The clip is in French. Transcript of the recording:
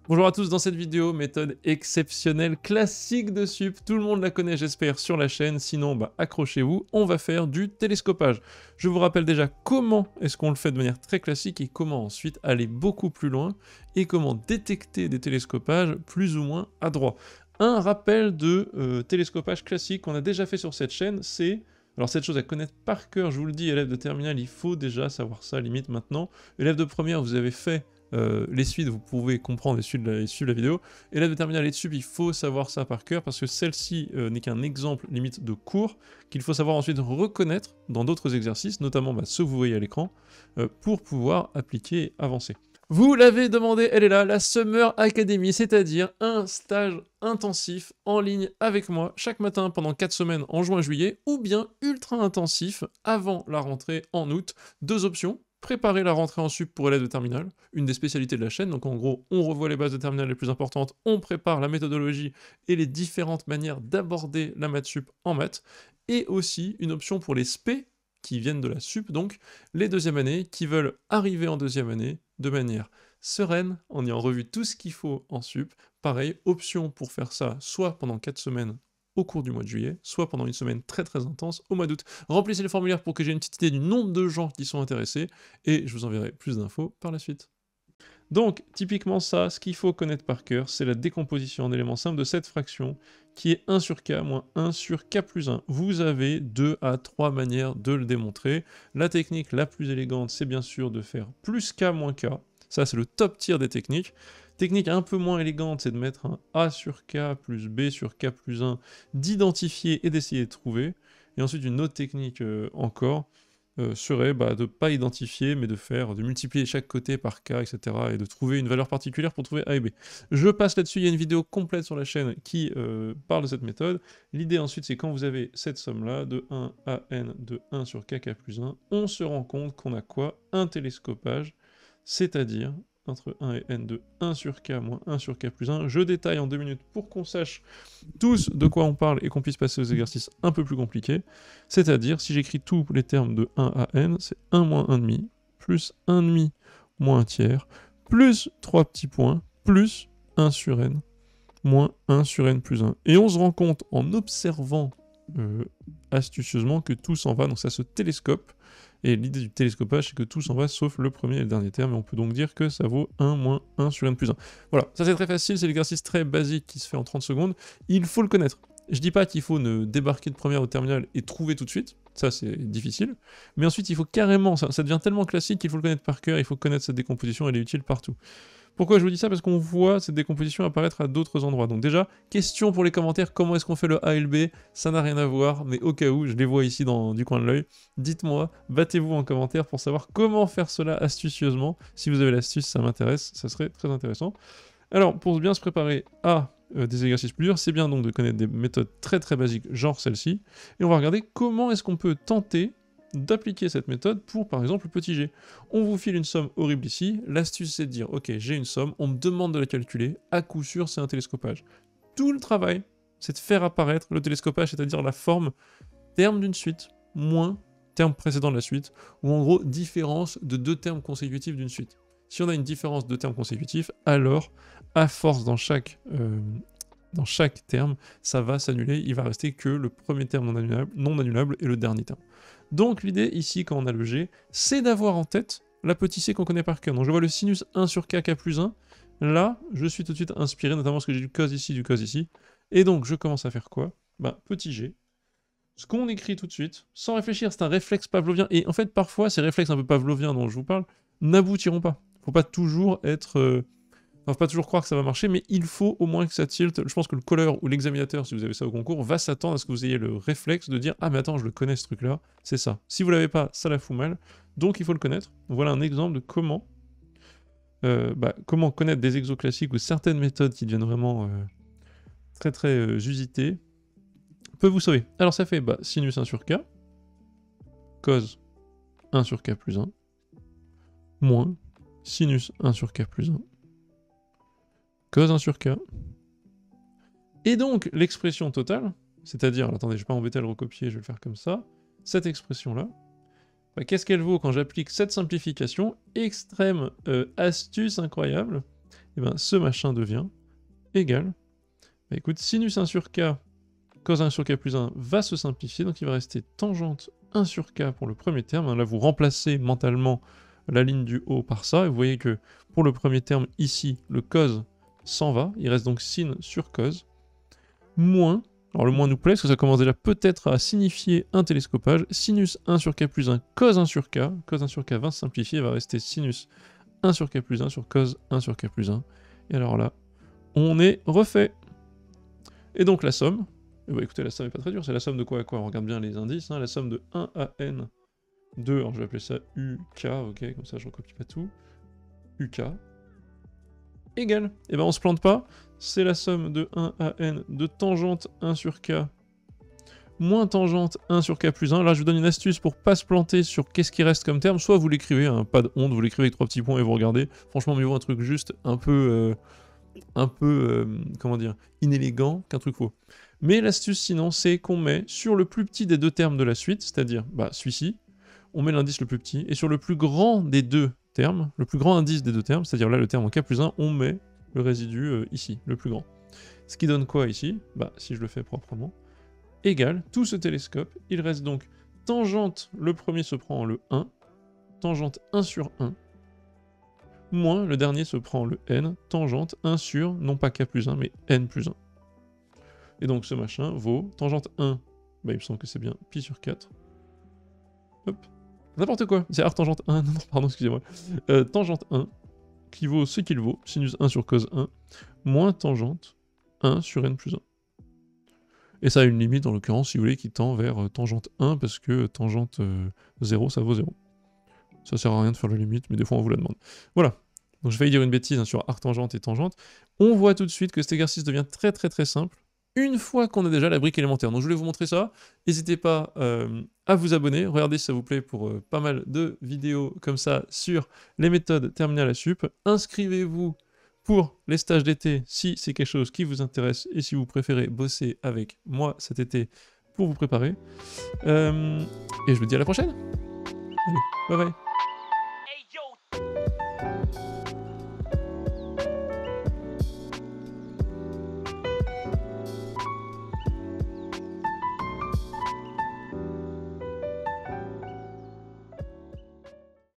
Bonjour à tous, dans cette vidéo, méthode exceptionnelle, classique de sup, tout le monde la connaît j'espère sur la chaîne, sinon accrochez-vous, on va faire du télescopage. Je vous rappelle déjà comment est-ce qu'on le fait de manière très classique et comment ensuite aller beaucoup plus loin et comment détecter des télescopages plus ou moins adroits. Un rappel de télescopage classique qu'on a déjà fait sur cette chaîne, c'est... Alors cette chose à connaître par cœur, je vous le dis, élève de terminale, il faut déjà savoir ça limite maintenant. Élève de première, vous avez fait les suites, vous pouvez comprendre et suivre la vidéo. Élève de terminale et de sup, il faut savoir ça par cœur parce que celle-ci n'est qu'un exemple limite de cours qu'il faut savoir ensuite reconnaître dans d'autres exercices, notamment ceux que vous voyez à l'écran, pour pouvoir appliquer et avancer. Vous l'avez demandé, elle est là, la Summer Academy, c'est-à-dire un stage intensif en ligne avec moi chaque matin pendant 4 semaines en juin-juillet, ou bien ultra intensif avant la rentrée en août. Deux options. Préparer la rentrée en sup pour élèves de terminale, une des spécialités de la chaîne, donc en gros on revoit les bases de terminale les plus importantes, on prépare la méthodologie et les différentes manières d'aborder la maths sup en maths, et aussi une option pour les spé qui viennent de la sup, donc les deuxième années qui veulent arriver en deuxième année de manière sereine, en ayant revu tout ce qu'il faut en sup. Pareil, option pour faire ça soit pendant 4 semaines au cours du mois de juillet, soit pendant une semaine très très intense au mois d'août. Remplissez le formulaire pour que j'ai une petite idée du nombre de gens qui sont intéressés, et je vous enverrai plus d'infos par la suite. Donc, typiquement ça, ce qu'il faut connaître par cœur, c'est la décomposition en éléments simples de cette fraction, qui est 1 sur k moins 1 sur k plus 1. Vous avez 2 à 3 manières de le démontrer. La technique la plus élégante, c'est bien sûr de faire plus k moins k. Ça, c'est le top tier des techniques. Technique un peu moins élégante, c'est de mettre un a sur k plus b sur k plus 1, d'identifier et d'essayer de trouver. Et ensuite, une autre technique encore, serait de ne pas identifier, mais de multiplier chaque côté par k, etc. et de trouver une valeur particulière pour trouver a et b. Je passe là-dessus, il y a une vidéo complète sur la chaîne qui parle de cette méthode. L'idée ensuite, c'est quand vous avez cette somme-là, de 1 à n de 1 sur k plus 1, on se rend compte qu'on a quoi? Un télescopage, c'est-à-dire entre 1 et n de 1 sur k moins 1 sur k plus 1. Je détaille en 2 minutes pour qu'on sache tous de quoi on parle et qu'on puisse passer aux exercices un peu plus compliqués. C'est-à-dire, si j'écris tous les termes de 1 à n, c'est 1 moins 1 demi, plus 1 demi moins 1 tiers, plus 3 petits points, plus 1 sur n, moins 1 sur n plus 1. Et on se rend compte en observant astucieusement que tout s'en va, donc ça se télescope. Et l'idée du télescopage, c'est que tout s'en va sauf le premier et le dernier terme, et on peut donc dire que ça vaut 1 moins 1 sur n plus 1. Voilà, ça c'est très facile, c'est l'exercice très basique qui se fait en 30 secondes. Il faut le connaître. Je dis pas qu'il faut ne débarquer de première au terminal et trouver tout de suite, ça c'est difficile, mais ensuite il faut carrément, ça devient tellement classique qu'il faut le connaître par cœur, il faut connaître cette décomposition, elle est utile partout. Pourquoi je vous dis ça? Parce qu'on voit cette décomposition apparaître à d'autres endroits. Donc déjà, question pour les commentaires, comment est-ce qu'on fait le A et le B? Ça n'a rien à voir, mais au cas où, je les vois ici du coin de l'œil. Dites-moi, battez-vous en commentaire pour savoir comment faire cela astucieusement. Si vous avez l'astuce, ça m'intéresse, ça serait très intéressant. Alors, pour bien se préparer à des exercices plus durs, c'est bien donc de connaître des méthodes très très basiques, genre celle-ci. Et on va regarder comment est-ce qu'on peut tenter d'appliquer cette méthode pour, par exemple, le petit g. On vous file une somme horrible ici, l'astuce c'est de dire, ok, j'ai une somme, on me demande de la calculer, à coup sûr c'est un télescopage. Tout le travail, c'est de faire apparaître le télescopage, c'est-à-dire la forme terme d'une suite, moins terme précédent de la suite, ou en gros, différence de deux termes consécutifs d'une suite. Si on a une différence de termes consécutifs, alors, à force dans chaque terme, ça va s'annuler, il va rester que le premier terme non annulable et le dernier terme. Donc l'idée ici, quand on a le g, c'est d'avoir en tête la petite c qu'on connaît par cœur. Donc je vois le sinus 1 sur k plus 1, là, je suis tout de suite inspiré, notamment parce que j'ai du cos ici, et donc je commence à faire quoi? Petit g. Ce qu'on écrit tout de suite, sans réfléchir, c'est un réflexe pavlovien, et en fait parfois ces réflexes un peu pavloviens dont je vous parle, n'aboutiront pas. Faut pas toujours être... On va pas toujours croire que ça va marcher, mais il faut au moins que ça tilte. Je pense que le colleur ou l'examinateur, si vous avez ça au concours, va s'attendre à ce que vous ayez le réflexe de dire « Ah mais attends, je le connais ce truc-là, c'est ça ». Si vous l'avez pas, ça la fout mal, donc il faut le connaître. Voilà un exemple de comment connaître des exos classiques ou certaines méthodes qui deviennent vraiment très très usitées peut vous sauver. Alors ça fait sinus 1 sur k, cos 1 sur k plus 1, moins sinus 1 sur k plus 1, cos 1 sur k. Et donc, l'expression totale, c'est-à-dire, attendez, je vais pas m'embêter à le recopier, je vais le faire comme ça, cette expression-là, qu'est-ce qu'elle vaut quand j'applique cette simplification? Extrême astuce incroyable, et ben ce machin devient égal, bah, écoute, sinus 1 sur k, cos 1 sur k plus 1 va se simplifier, donc il va rester tangente 1 sur k pour le premier terme. Là, vous remplacez mentalement la ligne du haut par ça, et vous voyez que pour le premier terme, ici, le cos s'en va, il reste donc sin sur cos, moins, alors le moins nous plaît, parce que ça commence déjà peut-être à signifier un télescopage, sinus 1 sur k plus 1, cos 1 sur k va se simplifier, il va rester sinus 1 sur k plus 1 sur cos 1 sur k plus 1, et alors là, on est refait. Et donc la somme, et bah écoutez, la somme n'est pas très dure, c'est la somme de quoi à quoi? On regarde bien les indices, hein, la somme de 1 à n de, alors je vais appeler ça UK, ok, comme ça je recopie pas tout, UK, égale, et ben on se plante pas, c'est la somme de 1 à n de tangente 1 sur k moins tangente 1 sur k plus 1. Là je vous donne une astuce pour pas se planter sur qu'est-ce qui reste comme terme, soit vous l'écrivez, hein, pas de honte, vous l'écrivez avec 3 petits points et vous regardez, franchement mieux vaut un truc juste un peu comment dire, inélégant qu'un truc faux. Mais l'astuce sinon, c'est qu'on met sur le plus petit des deux termes de la suite, c'est-à-dire bah, celui-ci, on met l'indice le plus petit, et sur le plus grand des deux termes, le plus grand indice des deux termes, c'est-à-dire là le terme en k plus 1, on met le résidu ici, le plus grand. Ce qui donne quoi ici? Bah, si je le fais proprement, égale tout ce télescope, il reste donc tangente, le premier se prend le 1, tangente 1 sur 1, moins le dernier se prend le n, tangente 1 sur, non pas k plus 1, mais n plus 1. Et donc ce machin vaut tangente 1, bah il me semble que c'est bien pi sur 4. Hop, n'importe quoi, c'est arctangente 1, non, pardon, excusez-moi. Tangente 1, qui vaut ce qu'il vaut, sinus 1 sur cos 1, moins tangente 1 sur n plus 1. Et ça a une limite, en l'occurrence, si vous voulez, qui tend vers tangente 1, parce que tangente 0, ça vaut 0. Ça sert à rien de faire la limite, mais des fois on vous la demande. Voilà. Donc je vais dire une bêtise hein, sur arctangente et tangente. On voit tout de suite que cet exercice devient très très très simple une fois qu'on a déjà la brique élémentaire. Donc je voulais vous montrer ça. N'hésitez pas à vous abonner. Regardez si ça vous plaît pour pas mal de vidéos comme ça sur les méthodes terminales à sup. Inscrivez-vous pour les stages d'été si c'est quelque chose qui vous intéresse et si vous préférez bosser avec moi cet été pour vous préparer. Et je vous dis à la prochaine. Allez, bye bye.